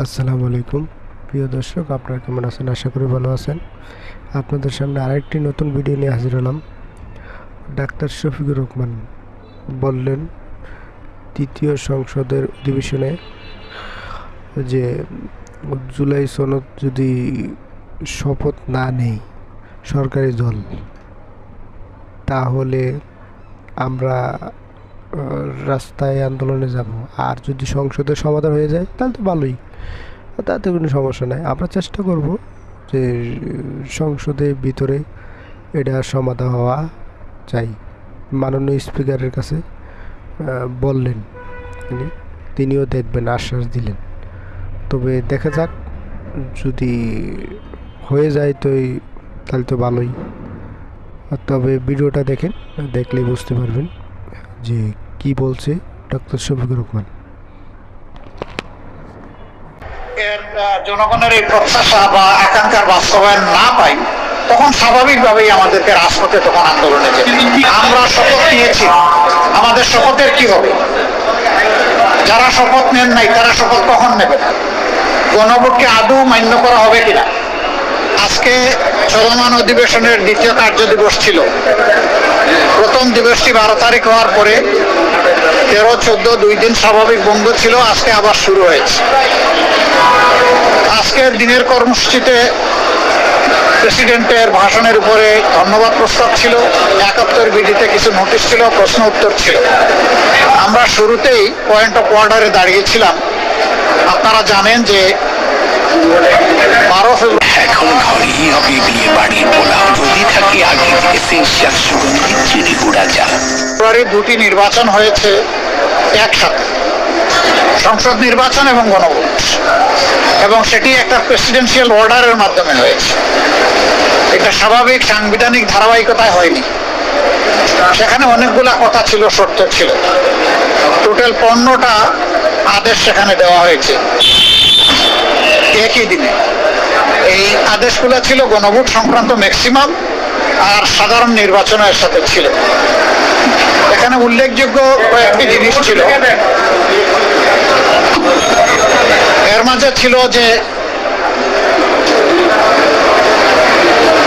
আসসালামু আলাইকুম প্রিয় দর্শক, আপনারা কেমন আছেন? আশা করি ভালো আছেন। আপনাদের সামনে আরেকটি নতুন ভিডিও নিয়ে হাজির হলাম। ডাক্তার শফিকুর রহমান বললেন তৃতীয় সংসদের অধিবেশনে যে জুলাই সনদ যদি শপথ না নেই সরকারি দল, তাহলে আমরা রাস্তায় আন্দোলনে যাব। আর যদি সংসদের সমাধান হয়ে যায় তাহলে তো ভালোই, তাতে কোনো সমস্যা নাই। আমরা চেষ্টা করব যে সংসদের ভিতরে এটা সমাধান হওয়া চাই। মাননীয় স্পিকারের কাছে বললেন, তিনিও দেখবেন, আশ্বাস দিলেন। তবে দেখা যাক, যদি হয়ে যায় তো তাহলে তো ভালোই। তবে ভিডিওটা দেখেন, দেখলেই বুঝতে পারবেন যে কি বলছে ডক্টর শফিকুর রহমান। জনগণের এই প্রত্যাশা বা আকাঙ্ক্ষার বাস্তবায়ন না পাই, তখন স্বাভাবিকভাবেই আমাদেরকে রাজপথে তখন আন্দোলনে যেতে। আমরা শপথ নিয়েছি, আমাদের শপথের কি হবে? যারা শপথ নেন নাই তারা শপথ কখন নেবেন? গণভোটকে আদৌ মান্য করা হবে কিনা? আজকে চলমান অধিবেশনের দ্বিতীয় কার্য দিবস ছিল। প্রথম দিবসটি 12 তারিখ হওয়ার পরে 13, 14 2 দিন স্বাভাবিক বন্ধ ছিল। আজকে আবার শুরু হয়েছে। আজকের দিনের কর্মসূচিতে প্রেসিডেন্টের ভাষণের উপরে ধন্যবাদ প্রস্তাব ছিল, 71 বিডিতে কিছু নোটিশ ছিল, প্রশ্ন উত্তর ছিল। আমরা শুরুতেই পয়েন্ট অফ অর্ডারে দাঁড়িয়েছিলাম। আপনারা জানেন যে 12 ফেব্রুয়ারি এখন ঘরেই হবে বিয়ে বাড়ির পোলাও, যদি থাকে আগে থেকে সেন্সিয়াল সুগন্ধি চিনি গুঁড়া চা। দুটি নির্বাচন হয়েছে একসাথে, সংসদ নির্বাচন এবং গণভোট, এবং সেটি একটা প্রেসিডেন্সিয়াল অর্ডারের মাধ্যমে হয়েছে। এটা স্বাভাবিক সাংবিধানিক ধারাবাহিকতায় হয়নি। সেখানে অনেকগুলা কথা ছিল, শর্ত ছিল। টোটাল 15টা আদেশ সেখানে দেওয়া হয়েছে একই দিনে। এই আদেশগুলো ছিল গণভোট সংক্রান্ত ম্যাক্সিমাম, আর সাধারণ নির্বাচনের সাথে ছিল। এখানে উল্লেখযোগ্য কয়েকটি জিনিস ছিল। এর মাঝে ছিল যে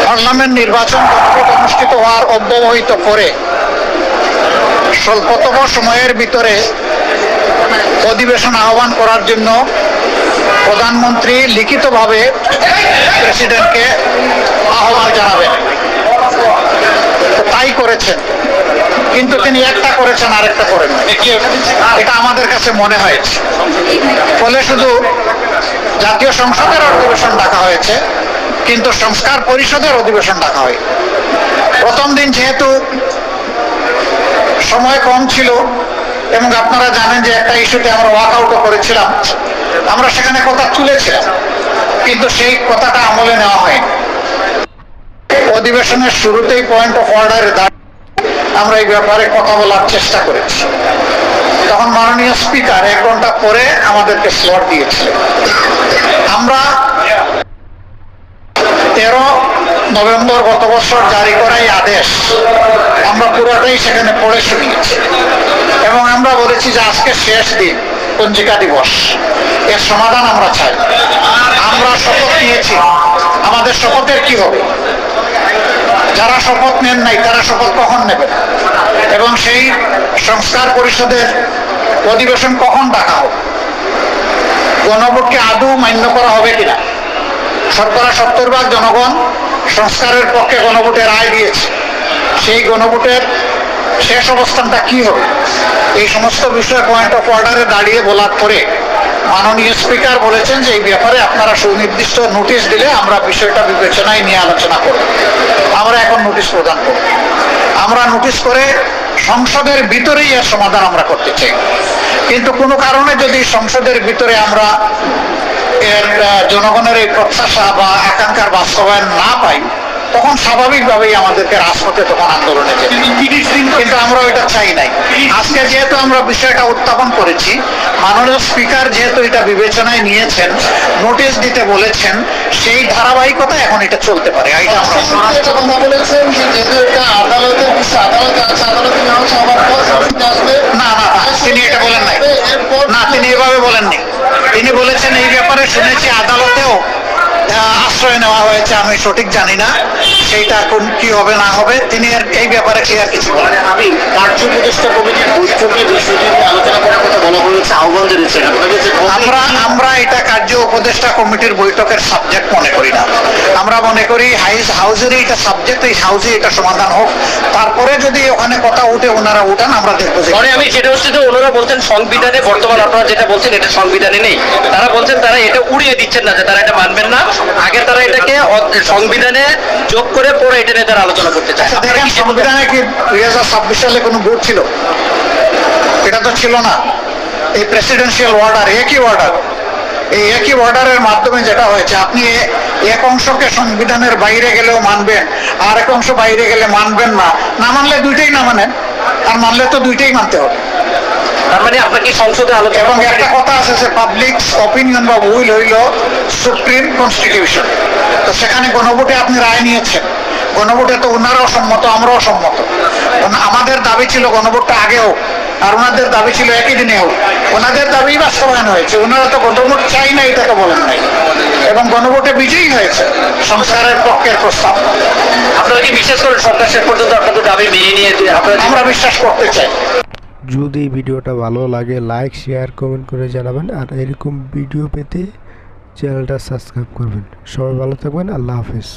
পার্লামেন্ট নির্বাচন অনুষ্ঠিত হওয়ার অব্যবহিত পরে স্বল্পতম সময়ের ভিতরে অধিবেশন আহ্বান করার জন্য প্রধানমন্ত্রী লিখিতভাবে প্রেসিডেন্টকে আহ্বান জানাবেন। তাই করেছেন, কিন্তু তিনি একটা করেছেন, আরেকটা করেন। এটা আমাদের কাছে মনে হয়েছে। ফলে শুধু জাতীয় সংসদের অধিবেশন ডাকা হয়েছে, কিন্তু সংস্কার পরিষদের অধিবেশন ডাকা হয়। প্রথম দিন যেহেতু সময় কম ছিল, এবং আপনারা জানেন যে একটা ইস্যুতে আমরা ওয়াকআউটও করেছিলাম, আমরা সেখানে কথা তুলেছিলাম, কিন্তু সেই কথাটা আমলে নেওয়া হয়নি। অধিবেশনের শুরুতেই পয়েন্ট অফ অর্ডারে দাঁড়িয়ে আমরা এই ব্যাপারে কথা বলার চেষ্টা করেছি। তখন মাননীয় স্পিকার 1 ঘন্টা পরে আমাদেরকে স্লট দিয়েছিলেন। আমরা 13 নভেম্বর গত বছর জারি করা এই আদেশ আমরা পুরোটাই সেখানে পড়ে শুনিয়েছি, এবং আমরা বলেছি যে আজকে শেষ দিন, পঞ্জিকা দিবস, এর সমাধান আমরা চাই। আমরা শপথ নিয়েছি, আমাদের শপথের কি হবে? যারা শপথ নেন নাই তারা শপথ কখন নেবেন? এবং সেই সংস্কার পরিষদের অধিবেশন কখন ডাকা হবে? গণভোটকে আদৌ মান্য করা হবে কিনা? 70% জনগণ সংস্কারের পক্ষে গণভোটে রায় দিয়েছে। সেই গণভোটের শেষ অবস্থানটা কি হবে? এই সমস্ত বিষয় পয়েন্ট অফ অর্ডারে দাঁড়িয়ে বলার পরে মাননীয় স্পিকার বলেছেন যে এই ব্যাপারে আপনারা সুনির্দিষ্ট নোটিশ দিলে আমরা বিষয়টা বিবেচনায় নিয়ে আলোচনা করব। আমরা এখন নোটিশ প্রদান করব। আমরা নোটিশ করে সংসদের ভিতরেই এর সমাধান আমরা করতে চাই। কিন্তু কোনো কারণে যদি সংসদের ভিতরে আমরা এর জনগণের এই প্রত্যাশা বা আকাঙ্ক্ষার বাস্তবায়ন না পাই, তখন স্বাভাবিকভাবেই আমাদেরকে রাজপথে তখন আন্দোলনে যেতে। কিন্তু আমরা ওইটা চাই নাই। আজকে যেহেতু আমরা বিষয়টা উত্থাপন করেছি, মাননীয় স্পিকার যেহেতু এটা বিবেচনায় নিয়েছেন, নোটিশ দিতে বলেছেন, সেই ধারাবাহিকতা এখন এটা চলতে পারে। না, তিনি এটা বলেন নাই। না, তিনি এভাবে বলেননি। তিনি তিনি বলেছেন এই ব্যাপারে শুনেছি আদালতেও আশ্রয় নেওয়া হয়েছে, আমি সঠিক জানি না সেইটা কোন কি হবে না হবে, তিনি এই ব্যাপারে ক্লিয়ার কিছু বলেন। আমি কার্য উপদেষ্টা কমিটির বৈঠকে বিষয়টি নিয়ে আলোচনা করার কথা বলা হয়েছে, আহ্বান জানিয়েছেন আমরা এটা কার্য উপদেষ্টা কমিটির বৈঠকের সাবজেক্ট মনে করি না। আমরা মনে করি হাউজেরই এটা সাবজেক্ট, এই হাউজে এটা সমাধান হোক, তারপরে যদি ওখানে কথা উঠে ওনারা উঠান আমরা দেখবো। মানে আমি সেটা হচ্ছে যে ওনারা বলছেন সংবিধানে, বর্তমান আপনারা যেটা বলছেন এটা সংবিধানে নেই, তারা বলছেন তারা এটা উড়িয়ে দিচ্ছেন না, যে তারা এটা মানবেন না, আগে তারা এটাকে সংবিধানে যোগ করে পরে এটা নিয়ে তারা আলোচনা করতে চায়। দেখেন সংবিধানে কি 2026 সালে কোনো ভোট ছিল? এটা তো ছিল না। এই প্রেসিডেন্সিয়াল অর্ডার, একই অর্ডার, এই একই অর্ডারের মাধ্যমে যেটা হয়েছে, আপনি এক অংশকে সংবিধানের বাইরে গেলেও মানবেন, আর এক অংশ বাইরে গেলে মানবেন না, না মানলে দুইটাই না মানেন, আর মানলে তো দুইটাই মানতে হবে। তার মানে আপনাকে সংসদে আলোচনা, এবং একটা কথা আছে যে পাবলিক অপিনিয়ন বা উইল হইল সুপ্রিম কনস্টিটিউশন। তো সেখানে গণভোটে আপনি রায় নিয়েছেন, গণভোটে তো ওনারাও সম্মত, আমরাও সম্মত। আমাদের দাবি ছিল গণভোটটা আগে হোক, আর ওনাদের দাবি ছিল একই দিনে হোক। ওনাদের দাবি বাস্তবায়ন হয়েছে, ওনারা তো গণভোট চাই না এটাকে বলেন নাই, এবং গণভোটে বিজয়ী হয়েছে সংস্কারের পক্ষের প্রস্তাব। আপনারা কি বিশ্বাস করেন সরকার শেষ পর্যন্ত আপনাদের দাবি মেনে নিয়ে? আমরা বিশ্বাস করতে চাই। যদি ভিডিওটা ভালো লাগে লাইক শেয়ার কমেন্ট করে জানাবেন, আর এরকম ভিডিও পেতে চ্যানেলটা সাবস্ক্রাইব করবেন। সবাই ভালো থাকবেন, আল্লাহ হাফেজ।